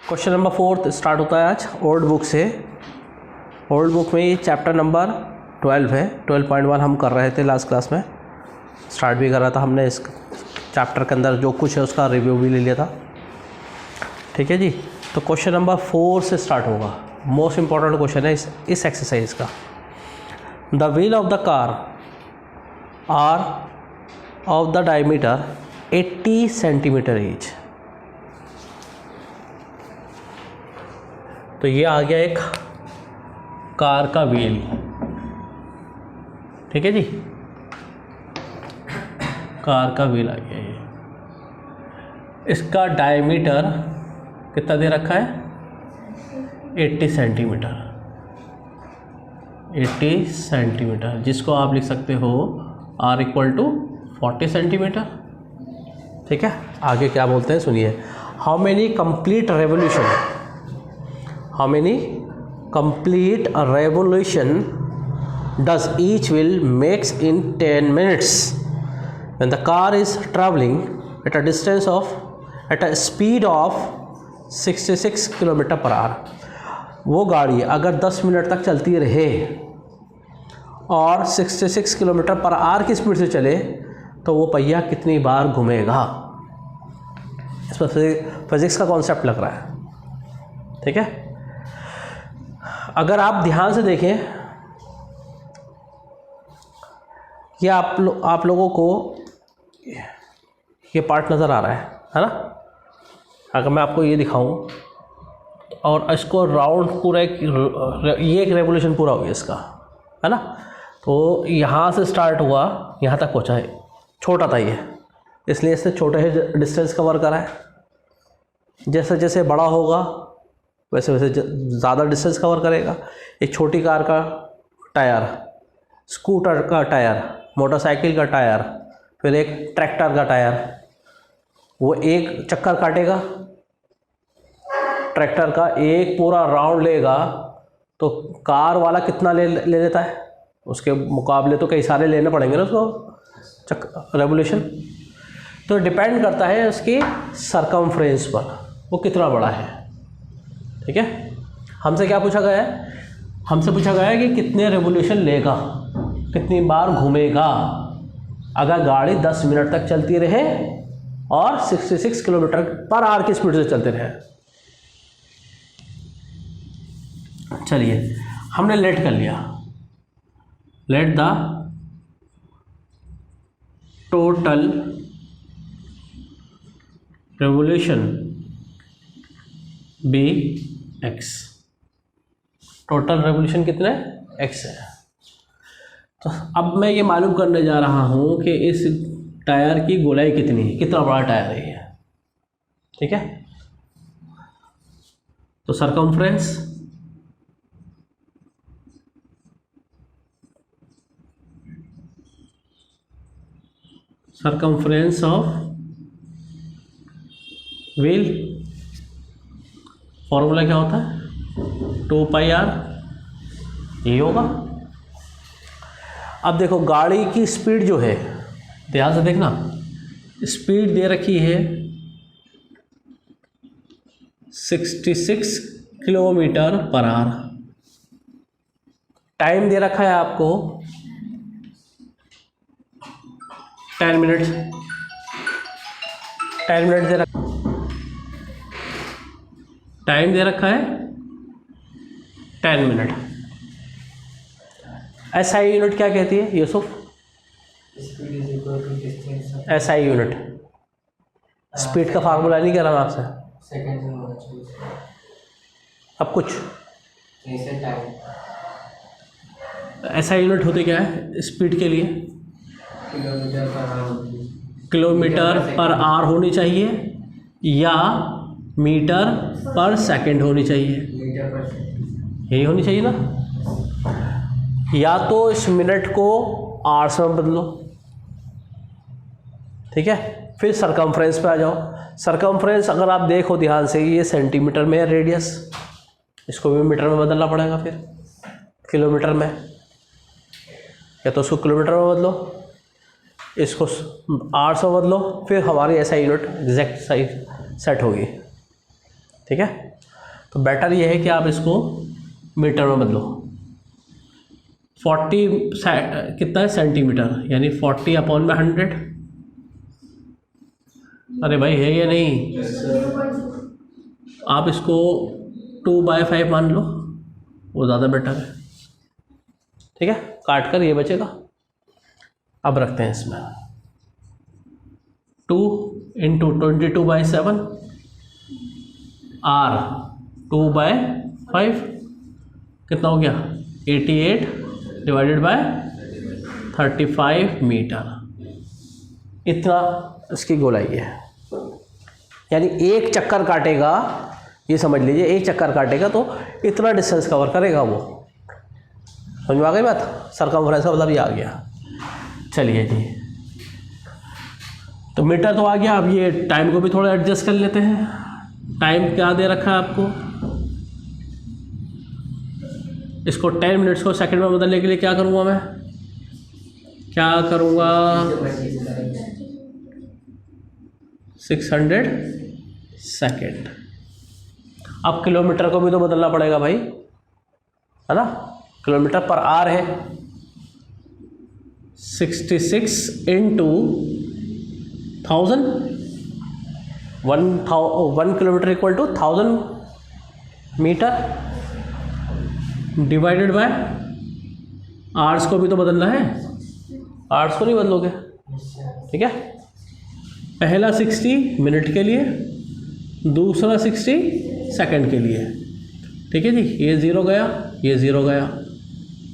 Question number 4 start होता है आज ओल्ड बुक से। ओल्ड बुक में ये चैप्टर नंबर 12 है। 12.1 हम कर रहे थे लास्ट क्लास में, स्टार्ट भी कर रहा था हमने। इस चैप्टर के अंदर जो कुछ है उसका रिव्यू भी ले लिया था। ठीक है जी, तो क्वेश्चन नंबर 4 से स्टार्ट होगा। मोस्ट इम्पॉर्टेंट क्वेश्चन है इस एक्सरसाइज का। The wheel of the car are of the diameter 80 centimetre each. तो ये आ गया एक कार का व्हील। ठीक है जी, कार का व्हील आ गया ये। इसका डायमीटर कितना दे रखा है? 80 सेंटीमीटर। 80 सेंटीमीटर, जिसको आप लिख सकते हो R = 40 सेंटीमीटर। ठीक है, आगे क्या बोलते हैं सुनिए। How many complete revolution does each wheel makes in 10 minutes when the car is traveling at a speed of 66 km/h। वो गाड़ी अगर 10 मिनट तक चलती रहे और 66 km/h की स्पीड से चले तो वो पहिया कितनी बार घूमेगा। इस पर फिजिक्स का कॉन्सेप्ट लग रहा है। ठीक है, अगर आप ध्यान से देखें, ये आप लोगों को ये पार्ट नज़र आ रहा है ना। अगर मैं आपको ये दिखाऊं और इसको राउंड पूरा ये एक रेवोल्यूशन पूरा हो गया इसका, है ना। तो यहाँ से स्टार्ट हुआ, यहाँ तक पहुँचा है। छोटा था ये, इसलिए इसने छोटे ही डिस्टेंस कवर करा है। जैसे जैसे बड़ा होगा वैसे वैसे ज़्यादा डिस्टेंस कवर करेगा। एक छोटी कार का टायर, स्कूटर का टायर, मोटरसाइकिल का टायर, फिर एक ट्रैक्टर का टायर, वो एक चक्कर काटेगा, ट्रैक्टर का एक पूरा राउंड लेगा। तो कार वाला कितना ले लेता है? उसके मुकाबले तो कई सारे लेने पड़ेंगे ना उसको रेवोल्यूशन। तो डिपेंड करता है उसकी सरकमफ्रेंस पर, वो कितना बड़ा है। ठीक है, हमसे क्या पूछा गया है? हमसे पूछा गया है कि कितने रेवोल्यूशन लेगा, कितनी बार घूमेगा अगर गाड़ी 10 मिनट तक चलती रहे और 66 km/h की स्पीड से चलते रहे। चलिए, हमने लेट कर लिया। Let the total revolution be x। Total revolution कितने? x है। तो अब मैं ये मालूम करने जा रहा हूँ कि इस टायर की गोलाई कितनी है, कितना बड़ा टायर है ये। ठीक है, तो सरकमफ्रेंस ऑफ व्हील, फॉर्मूला क्या होता है? 2πr। ये होगा। अब देखो, गाड़ी की स्पीड जो है, ध्यान से देखना, स्पीड दे रखी है 66 km/h। टाइम दे रखा है आपको 10 मिनट। 10 मिनट दे रखा, टाइम दे रखा है 10 मिनट। SI यूनिट क्या कहती है यूसुफ? SI यूनिट स्पीड का फार्मूला नहीं कह रहा मैं आपसे। अब कुछ SI यूनिट होते क्या है स्पीड के लिए? km/h होनी चाहिए या मीटर/सेकंड होनी चाहिए। यही होनी चाहिए ना। या तो इस मिनट को आवर्स में बदलो। ठीक है, फिर सरकमफ्रेंस पे आ जाओ। सरकमफ्रेंस अगर आप देखो ध्यान से, ये सेंटीमीटर में है रेडियस, इसको भी मीटर में बदलना पड़ेगा। फिर किलोमीटर में, या तो उसको किलोमीटर में बदलो, इसको आवर्स में बदलो, फिर हमारी SI यूनिट एग्जैक्ट सही सेट होगी। ठीक है, तो बेटर ये है कि आप इसको मीटर में बदलो। 40 कितना है सेंटीमीटर, यानी 40/100। अरे भाई है या नहीं, आप इसको 2/5 मान लो, वो ज़्यादा बेटर है। ठीक है, काट कर ये बचेगा। अब रखते हैं इसमें 2 × 22/7 R 2/5 कितना हो गया 88 / 35 मीटर। इतना इसकी गोलाई है, यानी एक चक्कर काटेगा, ये समझ लीजिए एक चक्कर काटेगा तो इतना डिस्टेंस कवर करेगा वो। समझ में आ गई बात, सरकमफ्रेंस का मतलब ये आ गया। चलिए जी, तो मीटर तो आ गया। अब ये टाइम को भी थोड़ा एडजस्ट कर लेते हैं। टाइम क्या दे रखा है आपको, इसको 10 मिनट्स को सेकंड में बदलने के लिए क्या करूँगा मैं, क्या करूँगा 600 सेकेंड। अब किलोमीटर को भी तो बदलना पड़ेगा भाई, है ना, किलोमीटर पर आवर है। 66 × 1000, 1 kilometre equal to 1000 metre, divided by hours को भी तो बदलना है, आवर्स को नहीं बदलोगे। ठीक है, पहला 60 मिनट के लिए, दूसरा 60 सेकंड के लिए। ठीक है जी, ये 0 गया, ये 0 गया,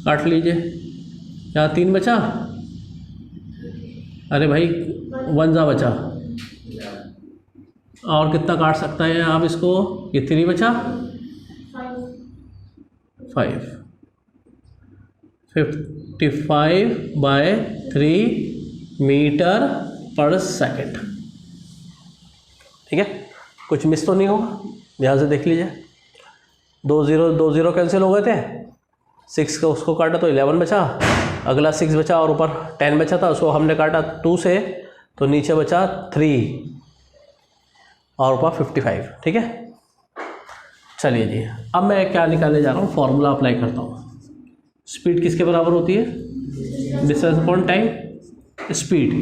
काट लीजिए। यहाँ 3 बचा, अरे भाई 1 जा बचा, और कितना काट सकता है आप इसको, ये 3 बचा, 5 55/3 मीटर पर सेकंड। ठीक है, कुछ मिस तो नहीं होगा, ध्यान से देख लीजिए। 2 0 कैंसिल हो गए थे, 6 का उसको काटा तो 11 बचा, अगला 6 बचा और ऊपर 10 बचा था, उसको हमने काटा 2 से, तो नीचे बचा 3 और ऊपर 55। ठीक है, चलिए जी, अब मैं क्या निकालने जा रहा हूँ, फॉर्मूला अप्लाई करता हूँ। स्पीड किसके बराबर होती है, distance upon time. Speed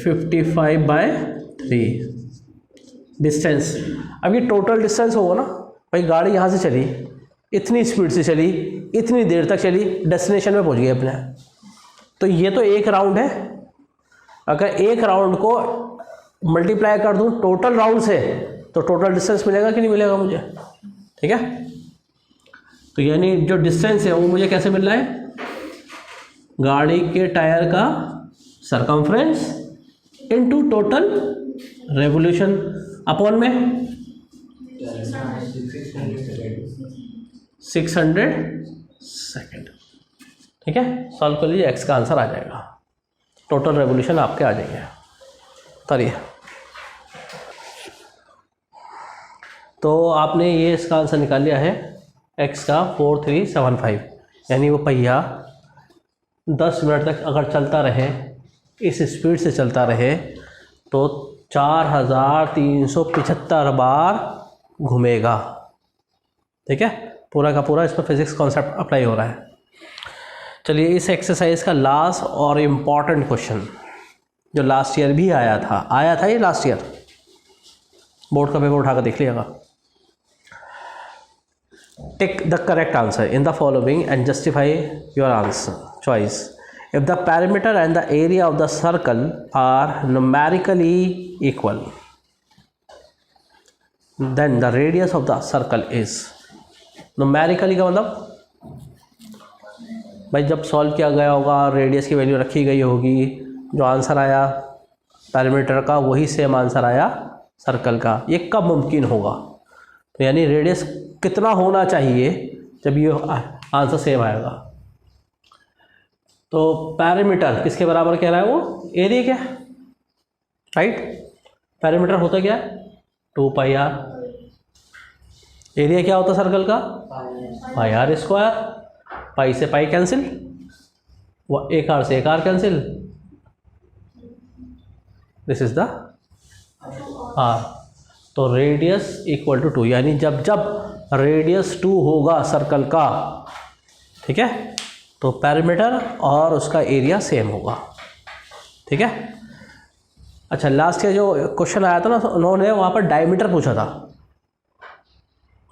55/3 distance. अब ये टोटल डिस्टेंस होगा ना भाई, गाड़ी यहाँ से चली, इतनी स्पीड से चली, इतनी देर तक चली, डेस्टिनेशन में पहुँच गई अपने। तो ये तो एक राउंड है, अगर एक राउंड को मल्टीप्लाई कर दूँ टोटल राउंड से तो टोटल डिस्टेंस मिलेगा कि नहीं मिलेगा मुझे। ठीक है, तो यानी जो डिस्टेंस है वो मुझे कैसे मिल रहा है, गाड़ी के टायर का circumference into total revolution upon में 600 सेकेंड। ठीक है, सॉल्व कर लीजिए, एक्स का आंसर आ जाएगा, टोटल रेवोल्यूशन आपके आ जाएंगे। करिए, तो आपने ये इसका आंसर निकाल लिया है, एक्स का 4375, यानी वो पहिया 10 मिनट तक अगर चलता रहे, इस स्पीड से चलता रहे, तो 4375 बार घूमेगा। ठीक है, पूरा का पूरा इस पर फिजिक्स कॉन्सेप्ट अप्लाई हो रहा है। चलिए, इस एक्सरसाइज का लास्ट और इम्पॉर्टेंट क्वेश्चन जो लास्ट ईयर भी आया था ये लास्ट ईयर, बोर्ड का पेपर उठाकर देख लिएगा। Take the correct answer in the following and justify your answer choice. If the perimeter and the area of the circle are numerically equal, then the radius of the circle is, numerically का मतलब भाई जब solve किया गया होगा, radius की value रखी गई होगी, जो आंसर आया पैरामीटर का वही सेम आंसर आया सर्कल का। ये कब मुमकिन होगा, तो यानी रेडियस कितना होना चाहिए जब ये आंसर सेम आएगा। तो पैरामीटर किसके बराबर कह रहा है वो, एरिया क्या, राइट। पैरामीटर होता क्या है 2πr, एरिया क्या होता सर्कल का πr स्क्वायर, पाई से पाई कैंसिल, वो एक आर से एक R cancel, this is the हाँ, तो रेडियस इक्वल टू 2, यानी जब जब रेडियस 2 होगा सर्कल का, ठीक है, तो पैरामीटर और उसका एरिया सेम होगा, ठीक है। अच्छा, लास्ट ईयर जो क्वेश्चन आया था ना, उन्होंने वहाँ पर डायमीटर पूछा था,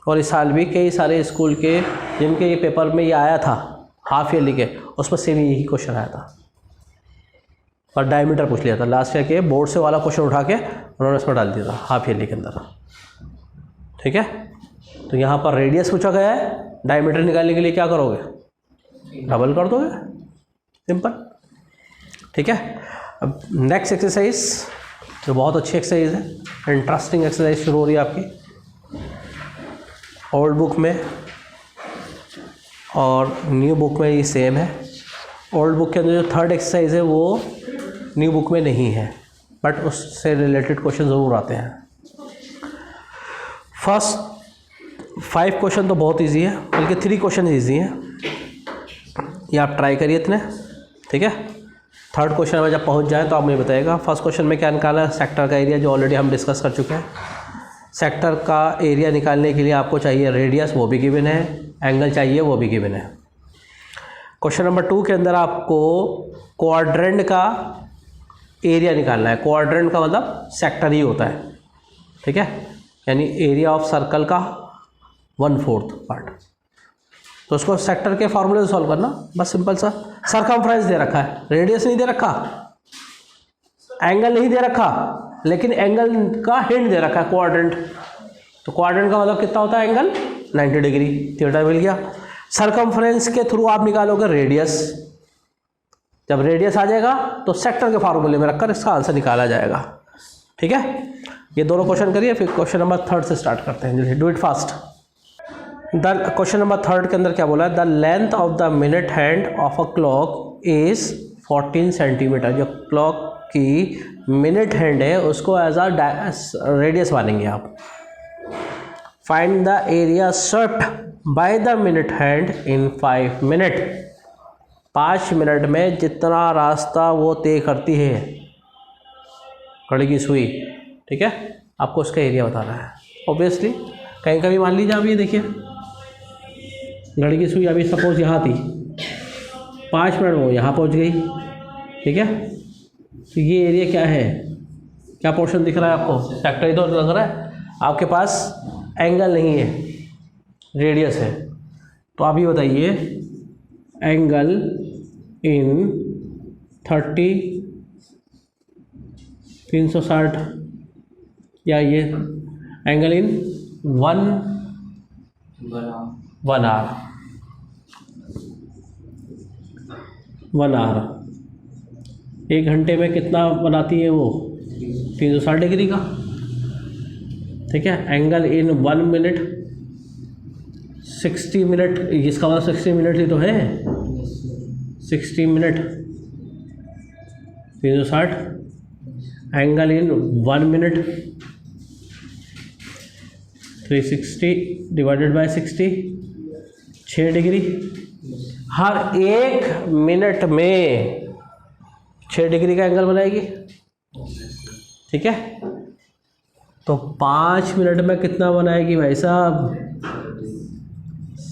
और इस साल भी कई सारे स्कूल के जिनके ये पेपर में ये आया था हाफ ईयरली के, उसमें सेम यही क्वेश्चन आया था, और डायमीटर पूछ लिया था। लास्ट ईयर के बोर्ड से वाला क्वेश्चन उठा के उन्होंने इसमें डाल दिया था हाफ ईयरली के अंदर, ठीक है। तो यहाँ पर रेडियस पूछा गया है, डायमीटर निकालने के लिए क्या करोगे, डबल कर दोगे, सिंपल, ठीक है। अब नेक्स्ट एक्सरसाइज जो बहुत अच्छी एक्सरसाइज है, इंटरेस्टिंग एक्सरसाइज शुरू हो रही है आपकी ओल्ड बुक में और न्यू बुक में, ये सेम है। ओल्ड बुक के अंदर जो थर्ड एक्सरसाइज है वो न्यू बुक में नहीं है, बट उससे रिलेटेड क्वेश्चन ज़रूर आते हैं। फर्स्ट 5 क्वेश्चन तो बहुत इजी है, बल्कि 3 क्वेश्चन इजी हैं, ये आप ट्राई करिए इतने, ठीक है। थर्ड क्वेश्चन में जब पहुंच जाए तो आप मुझे बताइएगा। फर्स्ट क्वेश्चन में क्या निकाला है, सेक्टर का एरिया, जो ऑलरेडी हम डिस्कस कर चुके हैं। सेक्टर का एरिया निकालने के लिए आपको चाहिए रेडियस, वो भी गिवन है, एंगल चाहिए, वो भी गिवन है। क्वेश्चन नंबर 2 के अंदर आपको क्वाड्रेंट का एरिया निकालना है। क्वाड्रेंट का मतलब सेक्टर ही होता है, ठीक है, यानी एरिया ऑफ सर्कल का 1/4 पार्ट। तो उसको सेक्टर के फार्मूले से सॉल्व करना, बस सिंपल सा। सरकमफ्रेंस दे रखा है, रेडियस नहीं दे रखा, एंगल नहीं दे रखा, लेकिन एंगल का हिंट दे रखा है क्वाड्रेंट। तो क्वाड्रेंट का मतलब कितना होता है एंगल, 90 डिग्री, थीटा मिल गया। सरकमफ्रेंस के थ्रू आप निकालोगे रेडियस, जब रेडियस आ जाएगा तो सेक्टर के फार्मूले में रखकर इसका आंसर निकाला जाएगा, ठीक है। ये दोनों क्वेश्चन करिए, फिर क्वेश्चन नंबर 3 से स्टार्ट करते हैं, जल्दी do it fast. Question number 3 के अंदर क्या बोला है, the length of the minute hand of a clock is 14 centimetre. जो क्लॉक की मिनट हैंड है उसको एज अ रेडियस मानेंगे आप। Find the area swept by the minute hand in 5 minute. 5 minute में जितना रास्ता वो तय करती है घड़ी की सुई, ठीक है, आपको उसका एरिया बताना है। ऑब्वियसली कहीं कभी मान लीजिए आप ये देखिए, घड़ी की सुई अभी सपोज यहाँ थी, 5 मिनट में वो यहाँ पहुँच गई, ठीक है। तो ये एरिया क्या है, क्या पोर्शन दिख रहा है आपको, सेक्टर ही तो लग रहा है। आपके पास एंगल नहीं है, रेडियस है, तो आप ये बताइए एंगल इन 360 या ये एंगल इन 1 आवर 1 घंटे में कितना बनाती है वो, 360 डिग्री का, ठीक है। एंगल इन 1 मिनट 60 मिनट, इसका मतलब 60 मिनट ही तो है, 60 minute 360, angle in 1 minute 360 divided by 60, 6 degree. Her 1 minute में 6 डिग्री का एंगल बनाएगी, ठीक है। तो 5 मिनट में कितना बनाएगी भाई साहब,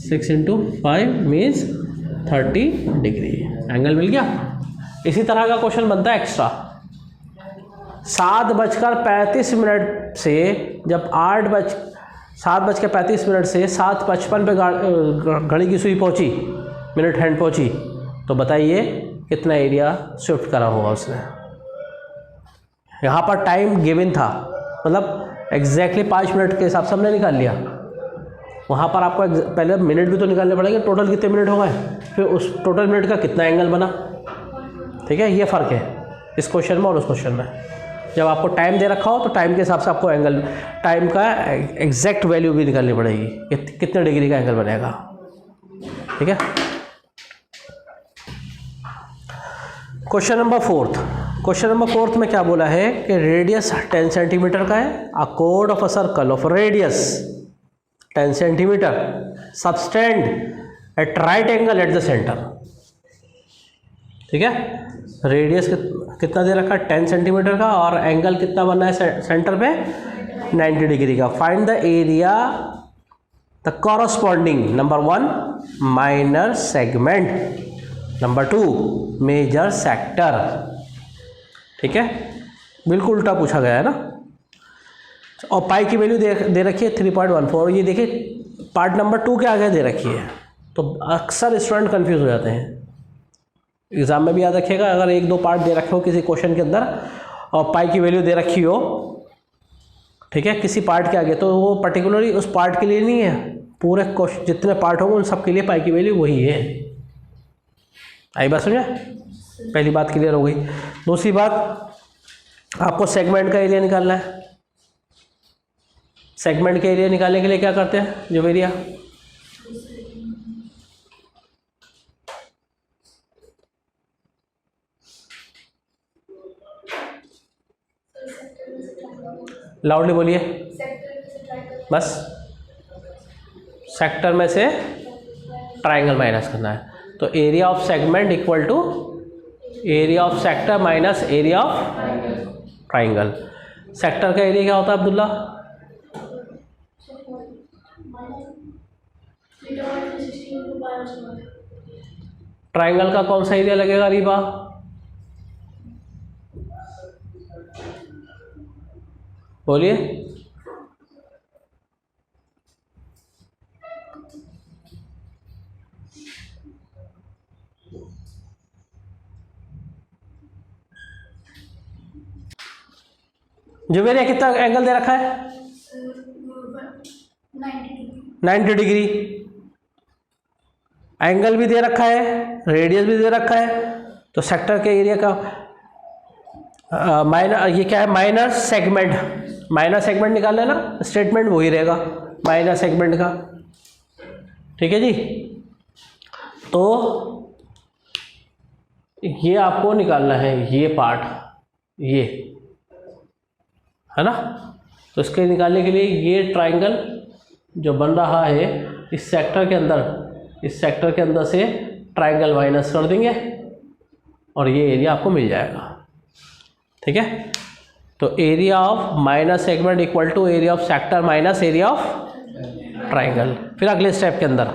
6 × 5 मीन्स 30 डिग्री, एंगल मिल गया। इसी तरह का क्वेश्चन बनता है एक्स्ट्रा। 7:35 से जब 7:35 से 7:55 पे घड़ी की सुई पहुंची, मिनट हैंड पहुंची, तो बताइए कितना एरिया शिफ्ट करा होगा उसने। यहाँ पर टाइम गिवन था, मतलब एग्जैक्टली 5 मिनट के हिसाब से हमने निकाल लिया। वहाँ पर आपको पहले मिनट भी तो निकालने पड़ेंगे, टोटल कितने मिनट हो गए, फिर उस टोटल मिनट का कितना एंगल बना, ठीक है। ये फ़र्क है इस क्वेश्चन में और उस क्वेश्चन में। जब आपको टाइम दे रखा हो तो टाइम के हिसाब से आपको एंगल, टाइम का एग्जैक्ट वैल्यू भी निकालनी पड़ेगी, कितने डिग्री का एंगल बनेगा, ठीक है। Question number 4। क्वेश्चन नंबर 4 में क्या बोला है कि रेडियस 10 सेंटीमीटर का है। अ कोड of a circle of radius 10 centimetre subtend at right angle at the centre, ठीक है। रेडियस कितना दे रखा है 10 सेंटीमीटर का, और एंगल कितना बनना है सेंटर पे 90 डिग्री का। Find the area the corresponding number 1 minor segment, number 2 major sector. ठीक है, बिल्कुल उल्टा पूछा गया है ना। और पाई की वैल्यू दे रखी है 3.14। ये देखिए पार्ट नंबर 2 के आगे दे रखी है, तो अक्सर स्टूडेंट कंफ्यूज हो जाते हैं। एग्जाम में भी याद रखिएगा, अगर 1-2 पार्ट दे रखे हो किसी क्वेश्चन के अंदर और पाई की वैल्यू दे रखी हो, ठीक है, किसी पार्ट के आगे, तो वो पर्टिकुलरली उस पार्ट के लिए नहीं है, पूरे क्वेश्चन जितने पार्ट होंगे उन सब के लिए पाई की वैल्यू वही है। आई बात समझे? पहली बात क्लियर हो गई। दूसरी बात, आपको सेगमेंट का एरिया निकालना है। सेगमेंट के एरिया निकालने के लिए क्या करते हैं, जो एरिया लाउडली बोलिए बस, सेक्टर में से ट्राइंगल माइनस करना है। तो area of segment equal to area of sector minus area of triangle. Sector का एरिया क्या होता है अब्दुल्ला? ट्राइंगल का कौन सा एरिया लगेगा रीबा? बोलिए। जो मेरे कितना एंगल दे रखा है 90 डिग्री। एंगल भी दे रखा है, रेडियस भी दे रखा है। तो सेक्टर के एरिया का माइनर, ये क्या है माइनर सेगमेंट। माइनर सेगमेंट निकाल लेना, स्टेटमेंट वही रहेगा माइनर सेगमेंट का। ठीक है जी, तो ये आपको निकालना है, ये पार्ट, ये है ना। तो इसके निकालने के लिए ये ट्राइंगल जो बन रहा है इस सेक्टर के अंदर, इस सेक्टर के अंदर से ट्राइंगल माइनस कर देंगे और ये एरिया आपको मिल जाएगा। ठीक है, तो area of minor segment equal to area of sector minus area of triangle. फिर अगले स्टेप के अंदर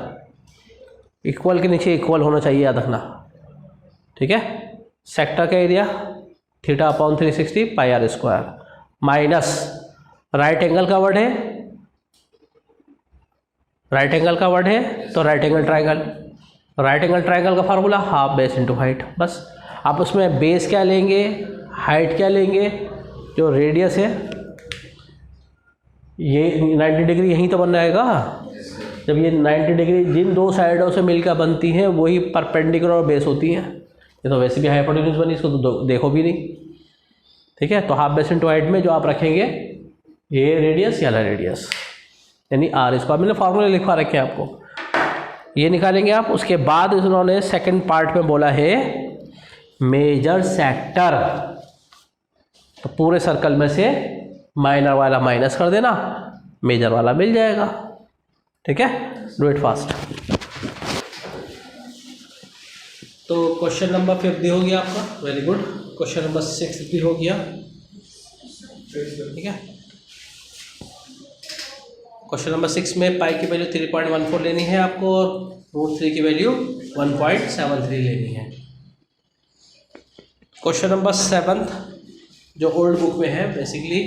इक्वल के नीचे इक्वल होना चाहिए, याद रखना। ठीक है, सेक्टर का area θ/360 πr² minus right angle का वर्ड है, राइट एंगल का वर्ड है तो right angle triangle. Right angle triangle का formula half base into height. बस आप उसमें बेस क्या लेंगे, हाइट क्या लेंगे, जो रेडियस है ये 90 डिग्री यहीं तो बन जाएगा। जब ये 90 डिग्री जिन दो साइडों से मिलकर बनती हैं वही परपेंडिकुलर और बेस होती हैं। ये तो वैसे भी हाइपोटेन्यूज बनी, इसको तो देखो भी नहीं। ठीक है, तो हाफ बेस इंटू हाइट में जो आप रखेंगे ये रेडियस या रेडियस यानी आर, इसको मैंने फार्मूले लिखवा रखे हैं आपको, ये निकालेंगे आप। उसके बाद उन्होंने सेकंड पार्ट में बोला है मेजर सेक्टर, तो पूरे सर्कल में से माइनर वाला माइनस कर देना, मेजर वाला मिल जाएगा। ठीक है, डू इट फास्ट। तो क्वेश्चन नंबर 5 भी हो गया आपका, वेरी गुड। क्वेश्चन नंबर 6 भी हो गया। ठीक है, क्वेश्चन नंबर 6 में पाई की वैल्यू 3.14 लेनी है आपको और √3 की वैल्यू 1.73 लेनी है। क्वेश्चन नंबर 7 जो ओल्ड बुक में है, बेसिकली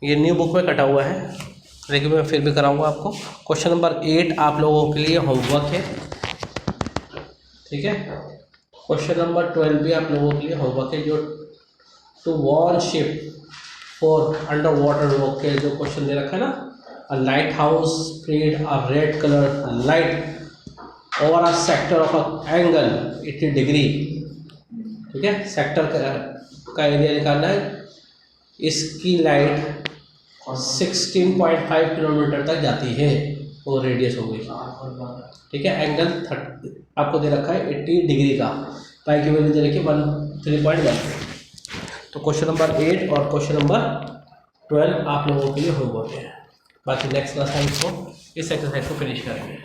ये न्यू बुक में कटा हुआ है, लेकिन मैं फिर भी कराऊंगा आपको। क्वेश्चन नंबर 8 आप लोगों के लिए होमवर्क है। ठीक है, क्वेश्चन नंबर 12 भी आप लोगों के लिए होमवर्क है, जो two one ship for under water work के जो क्वेश्चन दे रखा है ना, a lighthouse spread a red colour light over a sector of a angle 80 degree. ठीक है, सेक्टर का एरिया निकालना है। इसकी लाइट 16.5 किलोमीटर तक जाती है, वो रेडियस हो गई। ठीक है, एंगल आपको दे रखा है 80 डिग्री का, पाई की वैल्यू दे रखी है 3.1। तो क्वेश्चन नंबर 8 और क्वेश्चन नंबर 12 आप लोगों के लिए होमवर्क है। बाकी नेक्स्ट क्लास टाइम को इस एक्सरसाइज को फिनिश करेंगे।